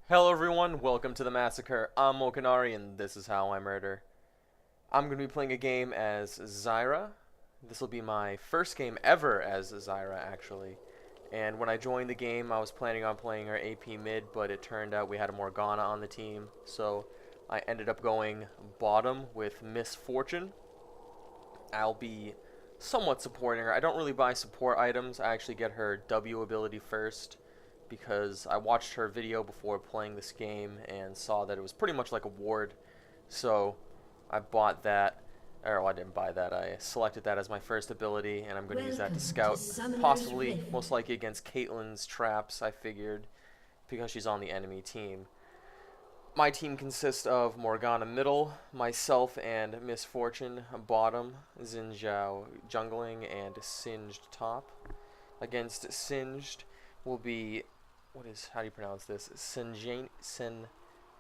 Hello everyone, welcome to the Massacre. I'm Mokinari and this is how I murder. I'm going to be playing a game as Zyra. This will be my first game ever as Zyra actually. And when I joined the game I was planning on playing her AP mid, but it turned out we had a Morgana on the team. So I ended up going bottom with Misfortune. I'll be somewhat supporting her. I don't really buy support items, I actually get her W ability first, because I watched her video before playing this game and saw that it was pretty much like a ward. So I bought that, or I didn't buy that, I selected that as my first ability and I'm going to use that to scout, possibly, most likely against Caitlyn's traps, I figured, because she's on the enemy team. My team consists of Morgana middle, myself and Misfortune bottom, Xinjiao jungling, and Singed top. Against Singed will be, how do you pronounce this?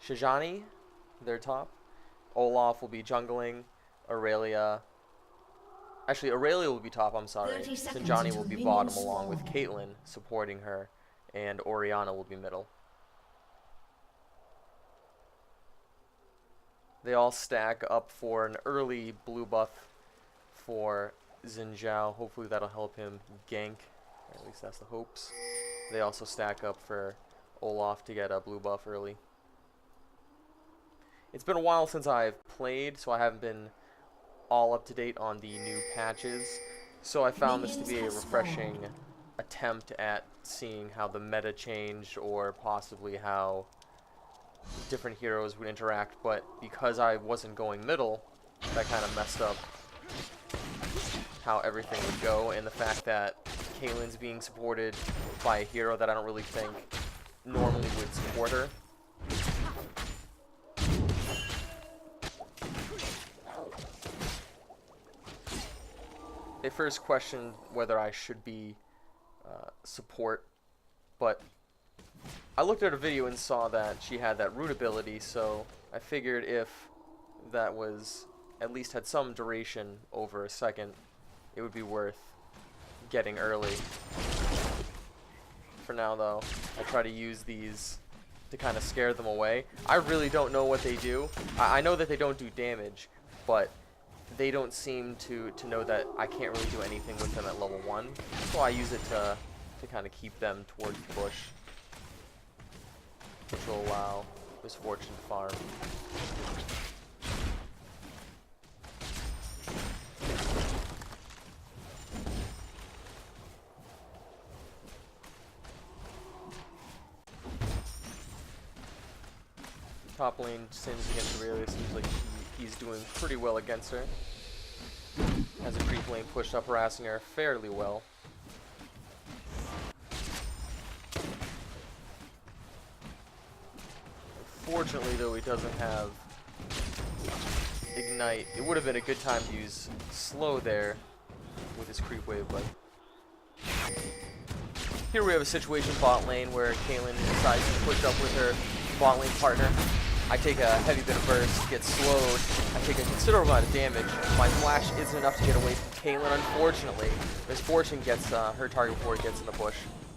Shijani, their top. Olaf will be jungling. Aurelia will be top, I'm sorry. Sinjani will be bottom along with Caitlyn supporting her, and Orianna will be middle. They all stack up for an early blue buff for Xinjiao. Hopefully that'll help him gank, or at least that's the hopes. They also stack up for Olaf to get a blue buff early. It's been a while since I've played, so I haven't been all up to date on the new patches. So I found this to be a refreshing attempt at seeing how the meta changed, or possibly how different heroes would interact. But because I wasn't going middle, that kind of messed up how everything would go, and the fact that Caitlyn's being supported by a hero that I don't really think normally would support her. They first questioned whether I should be support, but I looked at her video and saw that she had that root ability, so I figured if that was at least had some duration over a second, it would be worth getting early. For now though, I try to use these to kind of scare them away. I really don't know what they do. I know that they don't do damage, but they don't seem to know that I can't really do anything with them at level 1. So I use it to kind of keep them towards the bush, which will allow Misfortune to farm. Top lane sins against Aurelia, seems like he's doing pretty well against her. Has a creep lane pushed up, harassing her fairly well. Unfortunately though, he doesn't have Ignite. It would have been a good time to use slow there with his creep wave, but here we have a situation bot lane where Caitlyn decides to push up with her bot lane partner. I take a heavy bit of burst, get slowed, I take a considerable amount of damage. My flash isn't enough to get away from Caitlyn, unfortunately. Misfortune gets her target before he gets in the bush.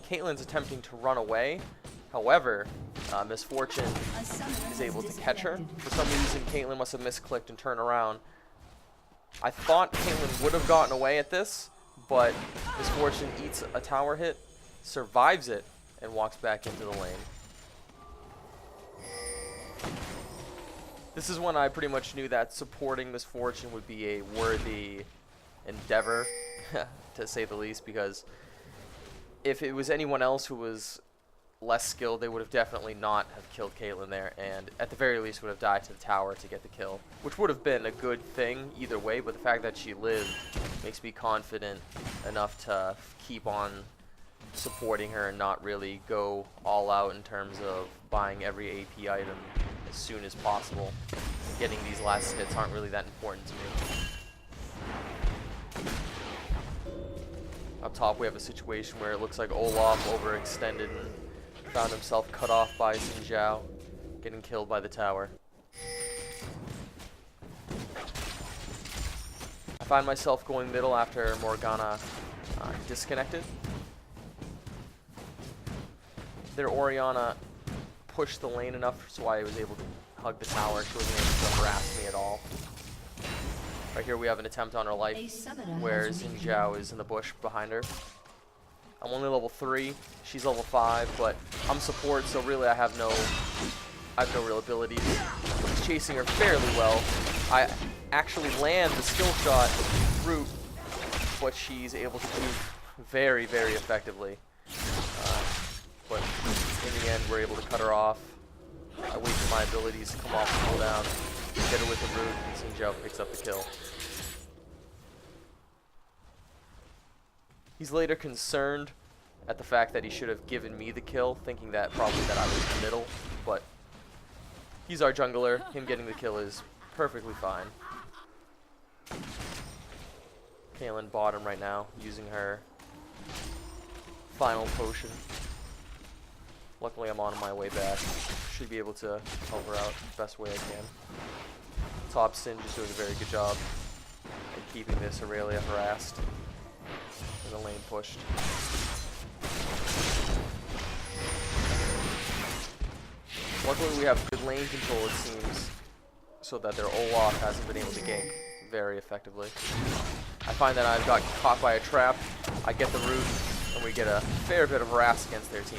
Caitlyn's attempting to run away, however, Misfortune is able to catch her. For some reason, Caitlyn must have misclicked and turned around. I thought Caitlyn would have gotten away at this, but Misfortune eats a tower hit, survives it, and walks back into the lane. This is when I pretty much knew that supporting Misfortune would be a worthy endeavor, to say the least, because if it was anyone else who was less skilled, they would have definitely not have killed Caitlyn there, and at the very least would have died to the tower to get the kill, which would have been a good thing either way, but the fact that she lived makes me confident enough to keep on supporting her and not really go all out in terms of buying every AP item as soon as possible. Getting these last hits aren't really that important to me. Up top we have a situation where it looks like Olaf overextended and found himself cut off by Xinjiao, getting killed by the tower. I find myself going middle after Morgana disconnected. Their Orianna push the lane enough so I was able to hug the tower. She wasn't able to harass me at all. Right here we have an attempt on her life where Xin Zhao is in the bush behind her. I'm only level 3, she's level 5, but I'm support, so really I have no real abilities. She's chasing her fairly well. I actually land the skill shot route, but she's able to do very, very effectively. But in the end, we're able to cut her off. I wait for my abilities to come off the cooldown, get her with the root, and Xin Zhao picks up the kill. He's later concerned at the fact that he should have given me the kill, thinking that probably that I was in the middle, but he's our jungler. Him getting the kill is perfectly fine. Kaylin bottom right now, using her final potion. Luckily I'm on my way back. Should be able to help her out the best way I can. Top Sin just doing a very good job in keeping this Aurelia harassed. And the lane pushed. Luckily we have good lane control, it seems, so that their Olaf hasn't been able to gank very effectively. I find that I've got caught by a trap, I get the root, and we get a fair bit of harass against their team.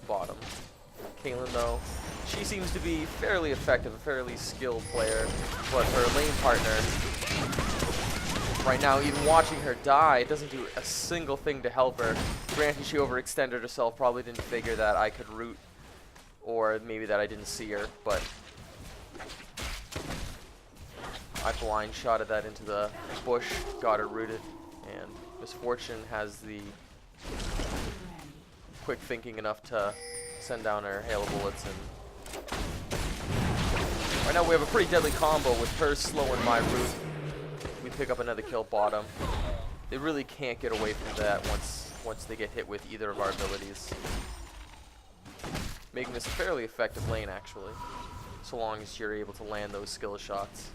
Bottom. Kaylin though, she seems to be fairly effective, a fairly skilled player, but her lane partner, right now, even watching her die, doesn't do a single thing to help her. Granted, she overextended herself, probably didn't figure that I could root, or maybe that I didn't see her, but I blind shotted that into the bush, got her rooted, and Misfortune has the quick thinking enough to send down her hail of bullets. And right now we have a pretty deadly combo with her slowing my root. We pick up another kill bottom. They really can't get away from that once they get hit with either of our abilities. Making this a fairly effective lane actually, so long as you're able to land those skill shots.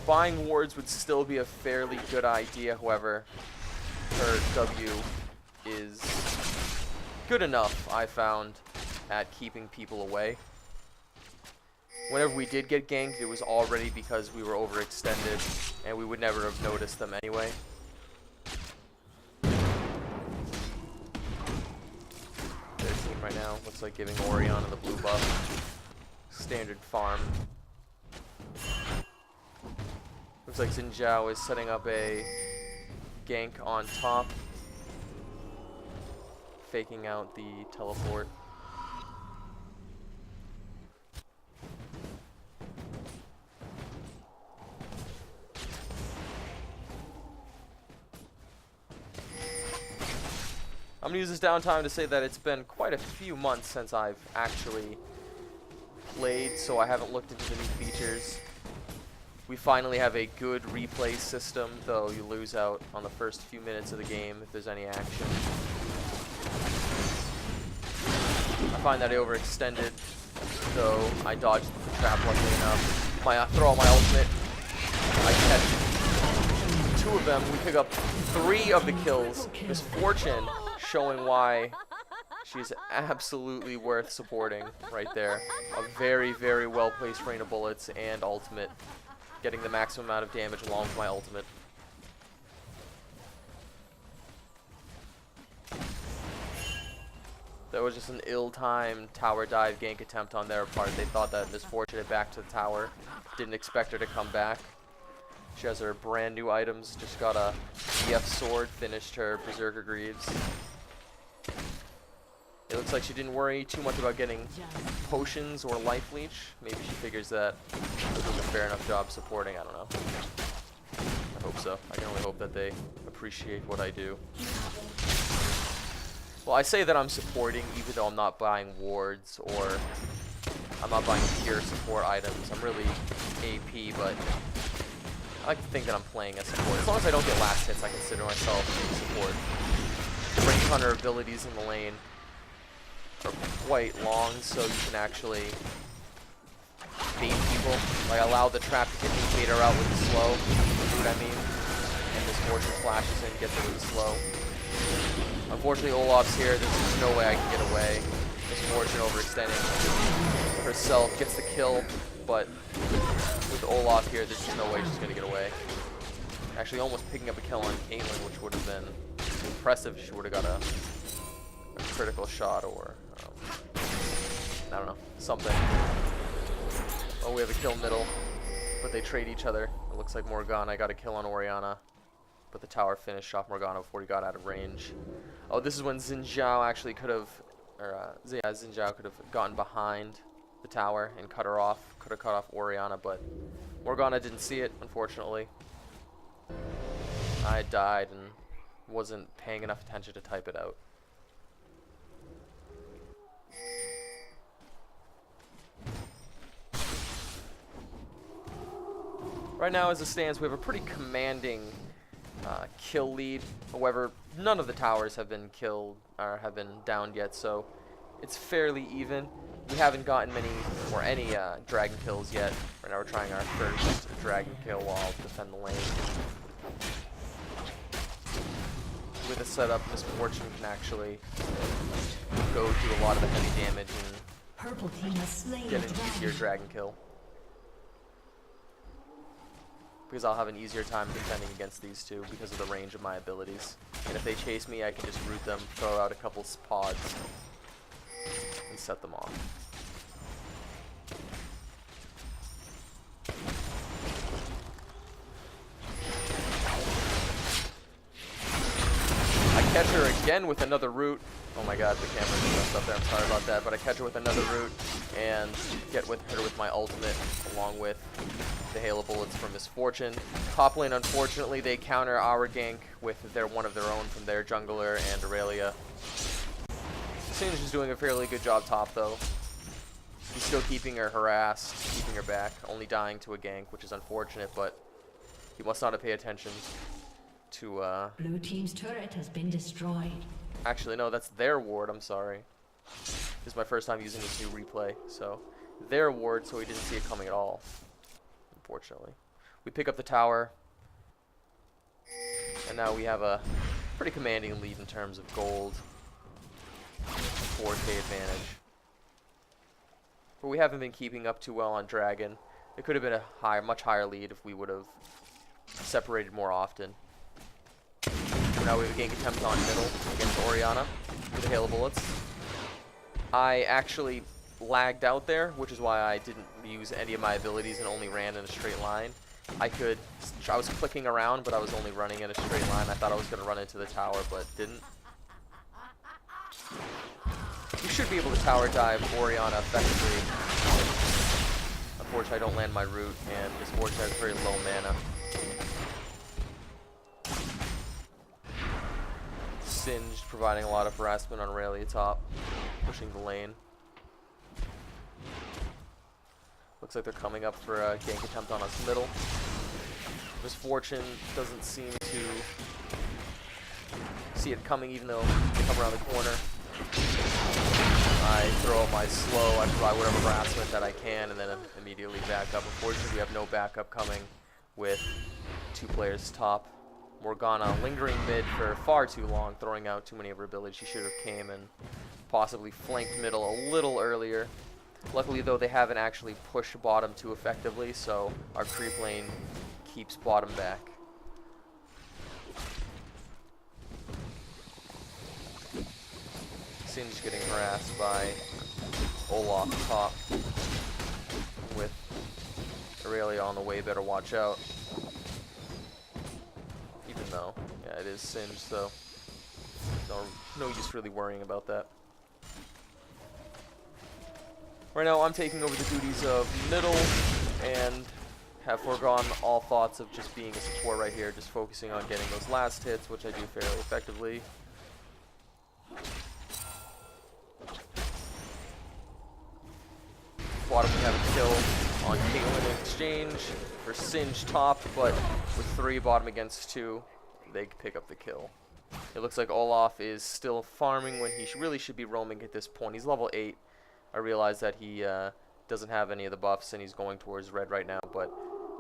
Buying wards would still be a fairly good idea, however, her W is good enough, I found, at keeping people away. Whenever we did get ganked, it was already because we were overextended, and we would never have noticed them anyway. Their team right now looks like giving Orion the blue buff. Standard farm. Looks like Xin Zhao is setting up a gank on top, faking out the teleport. I'm going to use this downtime to say that it's been quite a few months since I've actually played, so I haven't looked into the new features. We finally have a good replay system, though you lose out on the first few minutes of the game if there's any action. I find that I overextended, though I dodged the trap luckily enough. I throw out my ultimate, I catch 2 of them, we pick up 3 of the kills. Misfortune showing why she's absolutely worth supporting right there. A very, very well placed rain of bullets and ultimate, getting the maximum amount of damage along with my ultimate. That was just an ill-timed tower dive gank attempt on their part. They thought that Misfortune had back to the tower. Didn't expect her to come back. She has her brand new items. Just got a EF sword, finished her Berserker Greaves. It looks like she didn't worry too much about getting potions or life leech. Maybe she figures that they're doing a fair enough job supporting. I don't know. I hope so. I can only hope that they appreciate what I do. Well, I say that I'm supporting even though I'm not buying wards or I'm not buying pure support items. I'm really AP, but I like to think that I'm playing as support. As long as I don't get last hits, I consider myself a support. Range hunter abilities in the lane are quite long, so you can actually bait people. Like allow the trap to get me, bait her out with the slow. You know what I mean? And Misfortune flashes in, gets her with the slow. Unfortunately, Olaf's here. There's no way I can get away. Misfortune overextending herself, gets the kill, but with Olaf here, there's just no way she's going to get away. Actually, almost picking up a kill on Caitlyn, which would have been impressive if she would have got a critical shot or, I don't know, something. Oh, we have a kill middle, but they trade each other. It looks like Morgana got a kill on Orianna, but the tower finished off Morgana before he got out of range. Oh, this is when Xin Zhao actually could have, yeah, Xin Zhao could have gotten behind the tower and cut her off. Could have cut off Orianna, but Morgana didn't see it, unfortunately. I died and wasn't paying enough attention to type it out. Right now, as it stands, we have a pretty commanding kill lead. However, none of the towers have been killed or have been downed yet, so it's fairly even. We haven't gotten many or any dragon kills yet. Right now, we're trying our first dragon kill while defend the lane. With a setup, Misfortune can actually go do a lot of the heavy damage and get an easier dragon kill. Because I'll have an easier time defending against these two because of the range of my abilities. And if they chase me, I can just root them, throw out a couple pods, and set them off. I catch her again with another root. Oh my god, the camera just messed up there. I'm sorry about that. But I catch her with another root and get with her with my ultimate along with the hail of bullets from Misfortune. Top lane, unfortunately, they counter our gank with one of their own from their jungler and Aurelia. Singe is doing a fairly good job top, though. He's still keeping her harassed, keeping her back, only dying to a gank, which is unfortunate, but he must not have paid attention to, Blue team's turret has been destroyed. Actually, no, that's their ward, I'm sorry. This is my first time using this new replay, so their ward, so he didn't see it coming at all. Unfortunately. We pick up the tower, and now we have a pretty commanding lead in terms of gold. 4K advantage. But we haven't been keeping up too well on Dragon. It could have been a much higher lead if we would have separated more often. So now we have a gank attempt on middle against Orianna with the hail of bullets. I actually lagged out there, which is why I didn't use any of my abilities and only ran in a straight line. I was clicking around, but I was only running in a straight line. I thought I was going to run into the tower, but didn't. You should be able to tower dive Orianna effectively. Unfortunately, I don't land my root, and Misfortune has very low mana. Singed, providing a lot of harassment on Aurelia top, pushing the lane. Looks like they're coming up for a gank attempt on us middle. Misfortune doesn't seem to see it coming, even though they come around the corner. I throw out my slow, I provide whatever harassment that I can, and then immediately back up. Unfortunately, we have no backup coming with two players top. Morgana lingering mid for far too long, throwing out too many of her abilities. She should have came and possibly flanked middle a little earlier. Luckily, though, they haven't actually pushed bottom too effectively, so our creep lane keeps bottom back. Singe getting harassed by Olaf top with Aurelia on the way. Better watch out. Even though, yeah, it is Singe, so no use really worrying about that. Right now, I'm taking over the duties of middle and have foregone all thoughts of just being a support right here, just focusing on getting those last hits, which I do fairly effectively. Bottom, we have a kill on Caitlyn in exchange for Singe top, but with 3 bottom against 2, they pick up the kill. It looks like Olaf is still farming when he really should be roaming at this point. He's level 8. I realize that he doesn't have any of the buffs and he's going towards red right now, but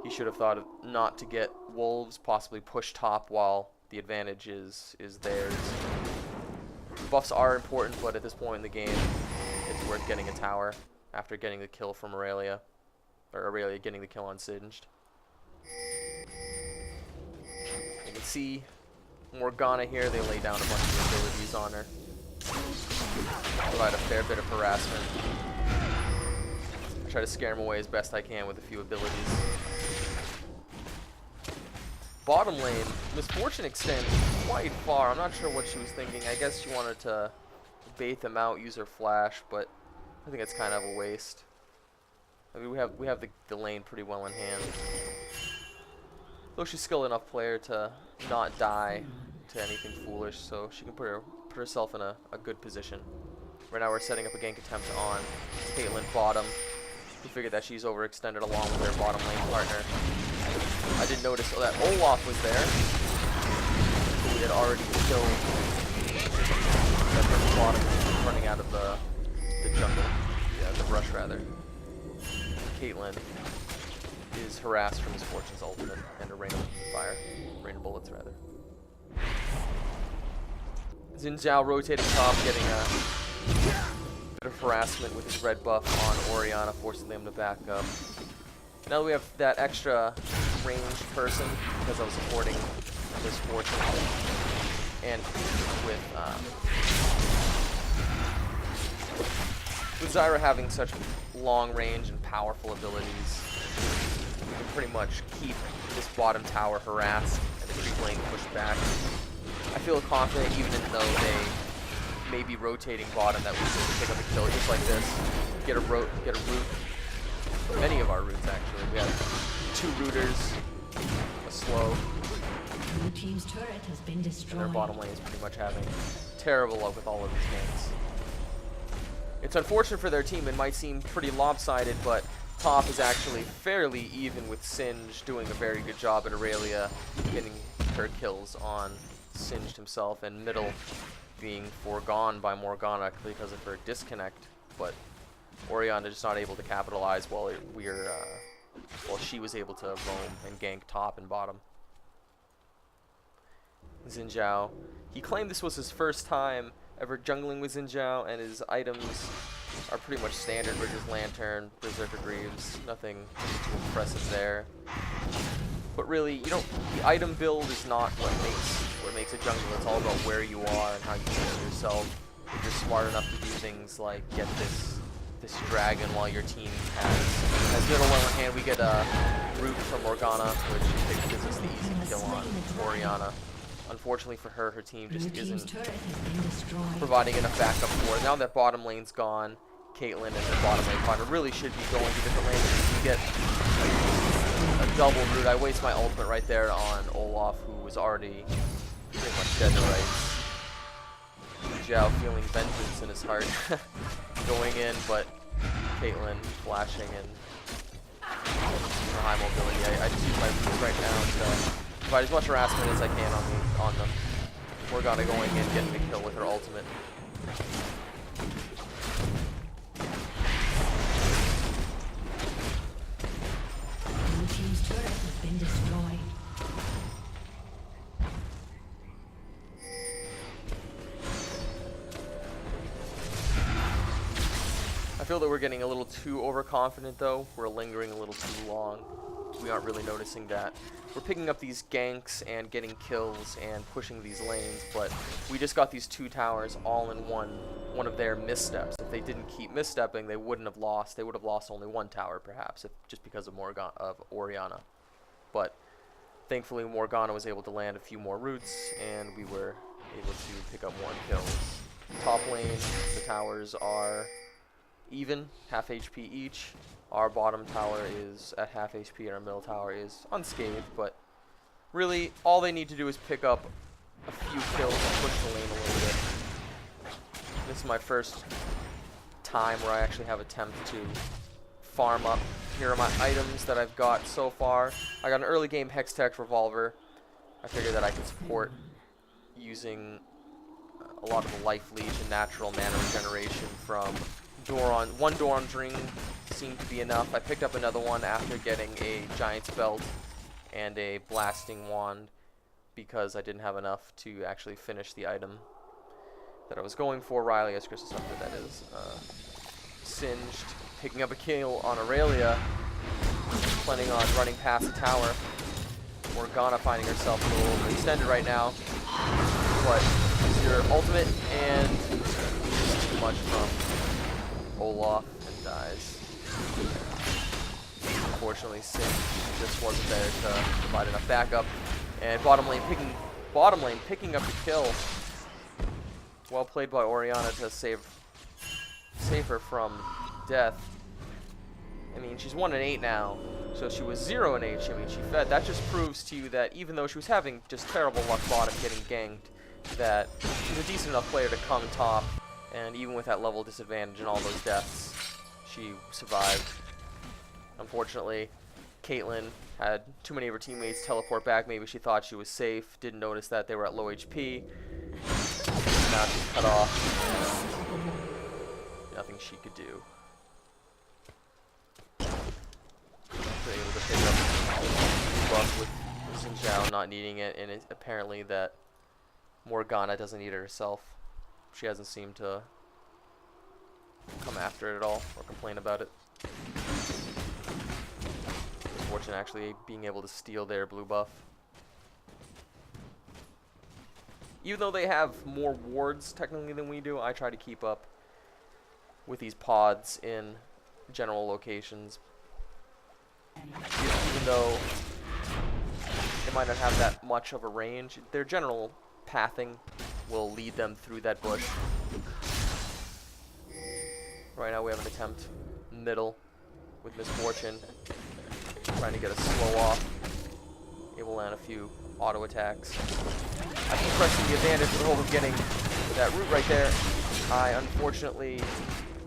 he should have thought of not to get wolves, possibly push top while the advantage is theirs. buffs are important, but at this point in the game, it's worth getting a tower after getting the kill from Aurelia. Or Aurelia getting the kill on Singed. You can see Morgana here, they lay down a bunch of abilities on her. Provide a fair bit of harassment. I try to scare him away as best I can with a few abilities. Bottom lane, Misfortune extends quite far. I'm not sure what she was thinking. I guess she wanted to bait them out, use her flash, but I think it's kind of a waste. I mean, we have the lane pretty well in hand. Though she's still enough player to not die to anything foolish, so she can put herself in a good position. Right now we're setting up a gank attempt on Caitlyn bottom. We figured that she's overextended along with her bottom lane partner. I did notice that Olaf was there. We had already killed that person bottom running out of the jungle. Yeah, the brush rather. Caitlyn is harassed from Misfortune's ultimate and a rain of fire. Rain of bullets rather. Xin Zhao rotating top, getting a bit of harassment with his red buff on Orianna, forcing them to back up. Now that we have that extra ranged person, because I was supporting Misfortune, and with Zyra having such long range and powerful abilities, we can pretty much keep this bottom tower harassed and the creep lane pushed back. I feel confident, even though they may be rotating bottom, that we can pick up a kill just like this. Get a root. Many of our roots actually. We have 2 rooters, a slow. Blue team's turret has been destroyed. And their bottom lane is pretty much having terrible luck with all of these ganks. It's unfortunate for their team. It might seem pretty lopsided, but top is actually fairly even with Singed doing a very good job at Aurelia getting her kills on Singed himself, and middle being foregone by Morgana because of her disconnect, but Orianna just not able to capitalize while she was able to roam and gank top and bottom. Xin Zhao, he claimed this was his first time ever jungling with Xin Zhao, and his items are pretty much standard. We're just Lantern, Berserker Greaves, nothing too impressive there. But really, the item build is not what makes a jungle. It's all about where you are and how you use yourself. If you're smart enough to do things like get this dragon while your team has middle well in hand, we get a root from Morgana, which gives us the easy kill on Orianna. Unfortunately for her, her team just isn't providing enough backup for her. Now that bottom lane's gone, Caitlyn and her bottom lane partner really should be going to different lanes. We get a double root. I waste my ultimate right there on Olaf, who was already pretty much dead to rights. Zhao feeling vengeance in his heart, going in, but Caitlyn flashing and her high mobility. I just use my root right now to provide as much harassment as I can on them. Morgana going in, getting the kill with her ultimate. Blue team's turret has been destroyed. I feel that we're getting a little too overconfident though. We're lingering a little too long. We aren't really noticing that. We're picking up these ganks and getting kills and pushing these lanes, but we just got these 2 towers all in one of their missteps. If they didn't keep misstepping, they wouldn't have lost. They would have lost only 1 tower perhaps, just because of Orianna. But thankfully Morgana was able to land a few more roots, and we were able to pick up more kills. Top lane, the towers are even, half HP each. Our bottom tower is at half HP and our middle tower is unscathed, but really all they need to do is pick up a few kills and push the lane a little bit. This is my first time where I actually have attempted to farm up. Here are my items that I've got so far. I got an early game Hextech Revolver. I figured that I could support using a lot of the Life Leech and natural mana regeneration from Doron. 1 Doran's ring seemed to be enough. I picked up another one after getting a Giant's Belt and a Blasting Wand because I didn't have enough to actually finish the item. that I was going for. Riley as Crystal Scepter, that is. Singed, picking up a kill on Aurelia, planning on running past the tower. Morgana finding herself a little overextended right now, but your ultimate and too much from Olaf and dies. Unfortunately, Sin just wasn't there to provide enough backup, and bottom lane picking up the kill. Well played by Orianna to save her from death. I mean, she's 1-8 now, so she was 0-H. I mean, she fed. That just proves to you that even though she was having just terrible luck bottom getting ganked, that she's a decent enough player to come top, and even with that level disadvantage and all those deaths, she survived. Unfortunately, Caitlyn had too many of her teammates teleport back. Maybe she thought she was safe, didn't notice that they were at low HP. Now she's cut off. Nothing she could do. Able to pick up buff with Xin Zhao not needing it, and it's apparently that Morgana doesn't need it herself. She hasn't seemed to come after it at all or complain about it. Fortunate actually being able to steal their blue buff. Even though they have more wards technically than we do, I try to keep up with these pods in general locations. Even though they might not have that much of a range, their general pathing will lead them through that bush. Right now we have an attempt middle with Misfortune, trying to get a slow off. Able to land a few auto attacks. I keep pressing the advantage with the hope of getting that root right there. I unfortunately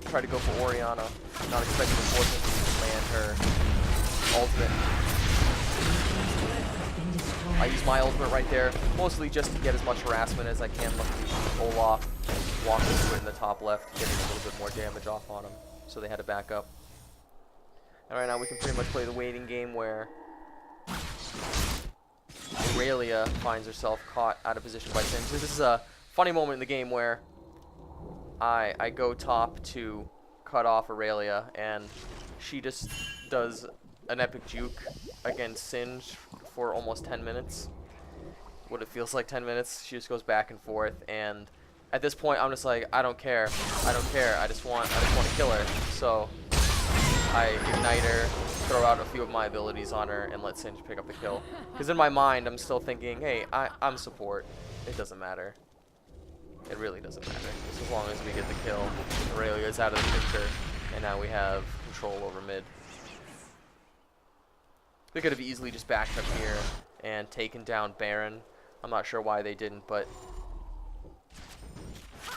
tried to go for Orianna, not expecting Misfortune to land her ultimate. I use my ultimate right there, mostly just to get as much harassment as I can. Luckily, Olaf walked into it in the top left, getting a little bit more damage off on him, so they had to back up. And right now we can pretty much play the waiting game where Aurelia finds herself caught out of position by Sin. This is a funny moment in the game where I go top to cut off Aurelia, and she just does an epic juke against Singe for almost 10 minutes. What it feels like 10 minutes. She just goes back and forth, and at this point I'm just like, I don't care. I just want to kill her. So I ignite her, throw out a few of my abilities on her, and let Singe pick up the kill. Because in my mind I'm still thinking, hey, I'm support. It doesn't matter. It really doesn't matter. Just as long as we get the kill, Aurelia's out of the picture, and now we have control over mid. They could have easily just backed up here and taken down Baron. I'm not sure why they didn't, but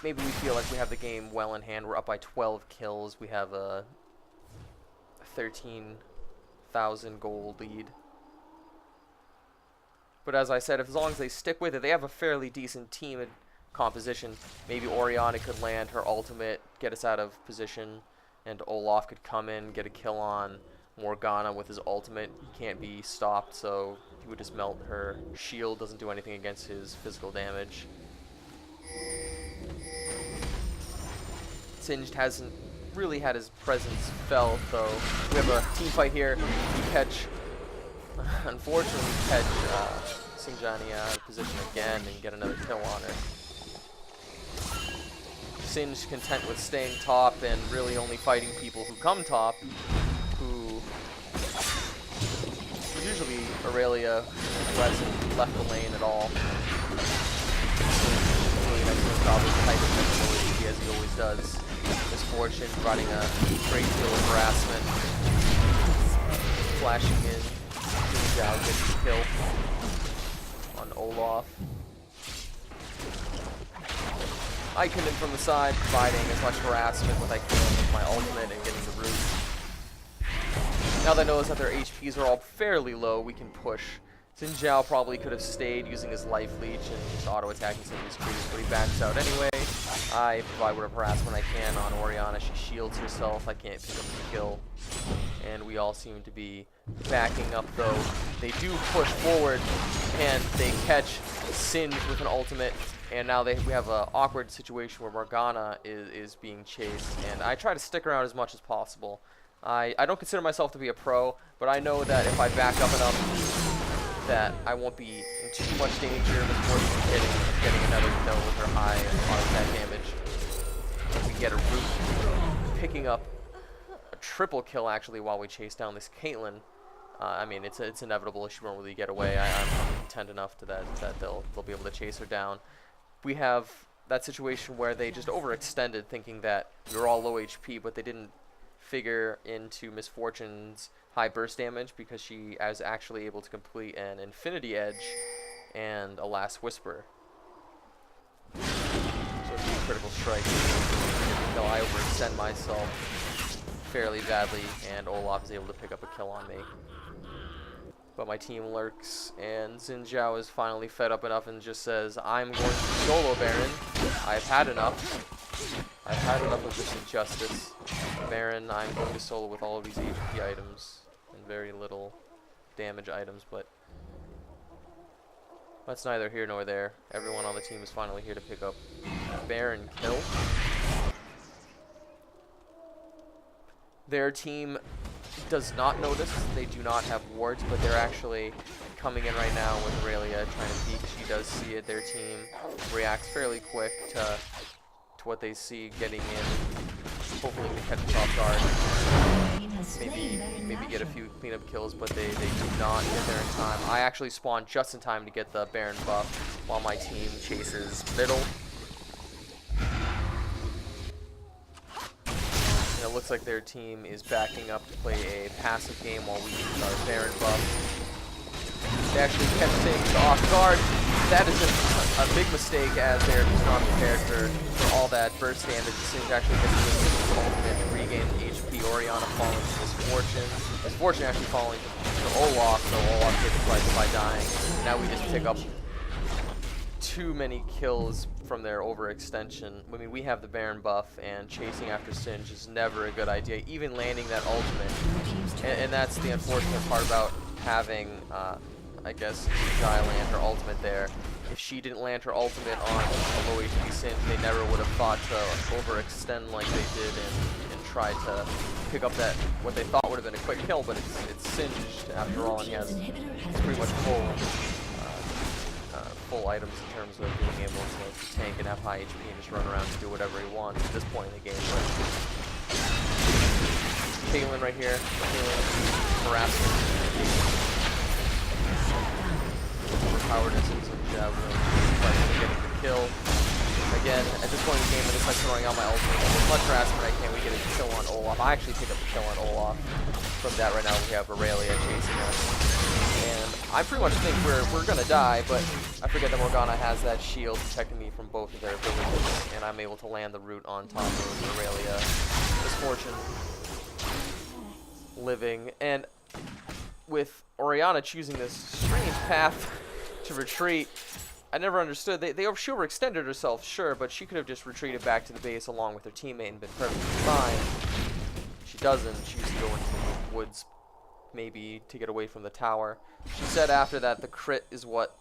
maybe we feel like we have the game well in hand. We're up by 12 kills. We have a 13,000 gold lead. But as I said, as long as they stick with it, they have a fairly decent team composition. Maybe Orianna could land her ultimate, get us out of position, and Olaf could come in, get a kill on Morgana with his ultimate. He can't be stopped, so he would just melt her shield. Doesn't do anything against his physical damage. Singed hasn't really had his presence felt, though. We have a team fight here. We catch, unfortunately, catch Sinjani out of position again and get another kill on her. Singed content with staying top and really only fighting people who come top, who usually Aurelia who hasn't left the lane at all. Really nice to probably tight defensibility as he always does. Misfortune providing a great deal of harassment. Flashing in. Zhao gets the kill on Olaf. I come in from the side, providing as much harassment as I can with my ultimate and getting the root. Now that I notice that their HPs are all fairly low, we can push. Xin Zhao probably could have stayed using his life leech and just auto-attacking some of these creatures, but he backs out anyway. I provide whatever harassment I can on Orianna. She shields herself. I can't pick up the kill. And we all seem to be backing up, though. They do push forward, and they catch Singe with an ultimate. And now we have an awkward situation where Morgana is being chased. And I try to stick around as much as possible. I don't consider myself to be a pro, but I know that if I back up enough, that I won't be in too much danger. Of getting another kill with her high auto attack damage. We get a root picking up a triple kill actually while we chase down this Caitlyn. I mean, it's inevitable. She won't really get away. I'm content enough to that they'll be able to chase her down. We have that situation where they just overextended, thinking that we were all low HP, but they didn't figure into Miss Fortune's high burst damage because she is actually able to complete an Infinity Edge and a Last Whisper. So it's a critical strike. Until I overextend myself fairly badly, and Olaf is able to pick up a kill on me. But my team lurks, and Xin Zhao is finally fed up enough and just says, I'm going to solo Baron. I've had enough. I've had enough of this injustice. Baron, I'm going to solo with all of these HP items and very little damage items, but that's neither here nor there. Everyone on the team is finally here to pick up Baron kill. Their team does not notice. They do not have wards, but they're actually coming in right now with Aurelia trying to peek. She does see it. Their team reacts fairly quick to what they see getting in. Hopefully we catch us off guard. Maybe get a few cleanup kills, but they do not get there in time. I actually spawned just in time to get the Baron buff while my team chases middle. And it looks like their team is backing up to play a passive game while we use our Baron buff. They actually kept things off guard. That is a big mistake, as they're just not prepared for all that burst damage. Singe actually gets the ultimate to regain HP. Orianna falling to Miss Fortune. Miss Fortune actually falling to Olaf, so Olaf gets the price by dying. Now we just pick up too many kills from their overextension. I mean, we have the Baron buff, and chasing after Singe is never a good idea, even landing that ultimate. And that's the unfortunate part about having I guess Zyra land her ultimate there. If she didn't land her ultimate on a low HP Singe, they never would have thought to overextend like they did and try to pick up that what they thought would have been a quick kill, but it's Singed after all, and he has pretty much full items in terms of being able to tank and have high HP and just run around and do whatever he wants at this point in the game. Caitlyn right here. Caitlyn harassment. Overpoweredness and some javelin, getting the kill. Again, at this point in the game, I just like throwing out my ultimate. As much harassment I can, we get a kill on Olaf. I actually pick up the kill on Olaf. From that right now, we have Aurelia chasing us. And I pretty much think we're gonna die, but I forget that Morgana has that shield protecting me from both of their abilities, and I'm able to land the root on top of Aurelia. Miss Fortune living, and with Orianna choosing this strange path to retreat, I never understood. She overextended herself, sure, but she could have just retreated back to the base along with her teammate and been perfectly fine. She doesn't. She used to go into the woods, maybe to get away from the tower. She said after that the crit is what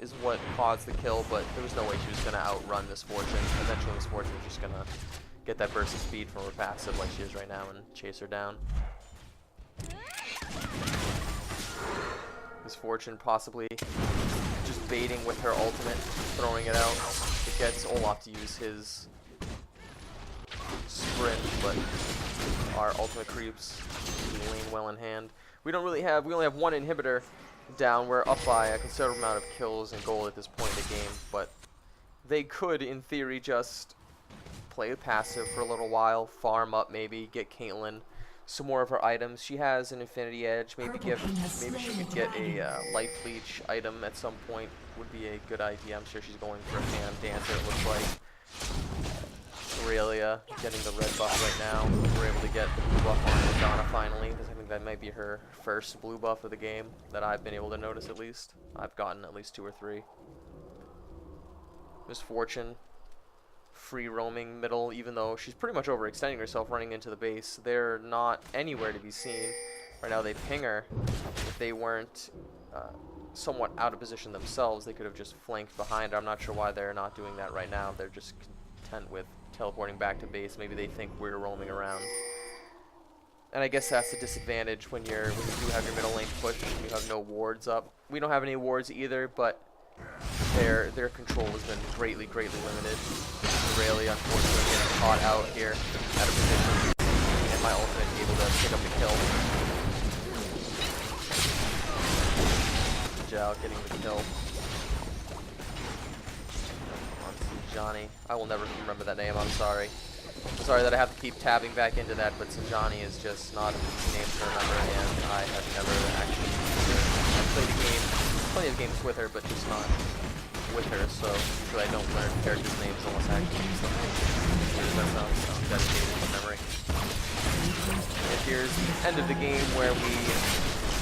caused the kill, but there was no way she was gonna outrun Miss Fortune. Eventually, Miss Fortune was just gonna get that burst of speed from her passive like she is right now and chase her down. Miss Fortune possibly just baiting with her ultimate, throwing it out. It gets Olaf to use his sprint, but our ultimate creeps lane well in hand. We only have one inhibitor down. We're up by a considerable amount of kills and gold at this point in the game, but they could, in theory, just play passive for a little while, farm up maybe, get Caitlyn some more of her items. She has an Infinity Edge. Maybe she could get a Life Leech item at some point. Would be a good idea. I'm sure she's going for a hand dancer, it looks like. Aurelia getting the red buff right now. We're able to get the blue buff on Madonna finally, because I think that might be her first blue buff of the game that I've been able to notice at least. I've gotten at least 2 or 3. Miss Fortune free roaming middle, even though she's pretty much overextending herself running into the base. They're not anywhere to be seen. Right now they ping her. If they weren't somewhat out of position themselves, they could have just flanked behind her. I'm not sure why they're not doing that right now. They're just content with teleporting back to base. Maybe they think we're roaming around. And I guess that's the disadvantage when you do have your middle lane push and you have no wards up. We don't have any wards either, but their control has been greatly limited. Aurelia unfortunately getting caught out here out of position, and my ultimate able to pick up the kill. Zhao getting the kill. On to Johnny. I will never remember that name, I'm sorry. I'm sorry that I have to keep tabbing back into that, but Sinjani is just not an easy name to remember, and I have never actually used her. I've played plenty of games with her, but just not with her, so usually I don't learn characters' names unless I actually use them. That sounds dedicated to memory. And here's the end of the game where we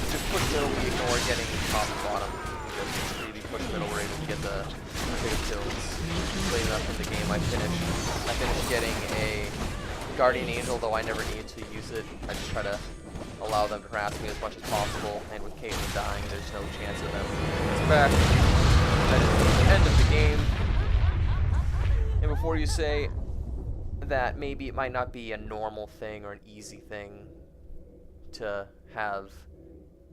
just push middle, we ignore getting top and bottom. We just really push middle, we're able to get the big kills. Late enough in the game, I finished getting a Guardian Angel, though I never need to use it. I just try to allow them to harass me as much as possible, and with Caitlyn dying, there's no chance of them getting us back. That is the end of the game. And before you say that maybe it might not be a normal thing or an easy thing to have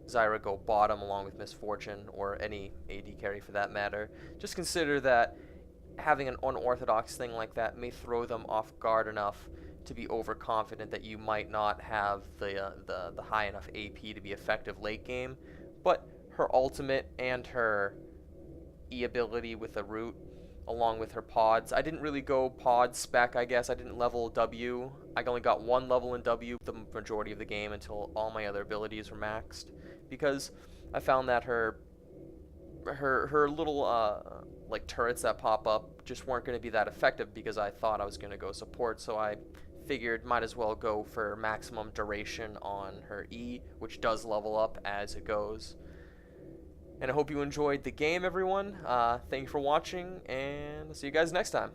Zyra go bottom along with Misfortune, or any AD carry for that matter, just consider that having an unorthodox thing like that may throw them off guard enough to be overconfident that you might not have the high enough AP to be effective late game. But her ultimate and her E ability with the root, along with her pods, I didn't really go pod spec, I guess. I didn't level W. I only got one level in W the majority of the game until all my other abilities were maxed, because I found that her little like turrets that pop up just weren't going to be that effective, because I thought I was going to go support, so I figured might as well go for maximum duration on her E, which does level up as it goes. And I hope you enjoyed the game, everyone. Thank you for watching, and I'll see you guys next time.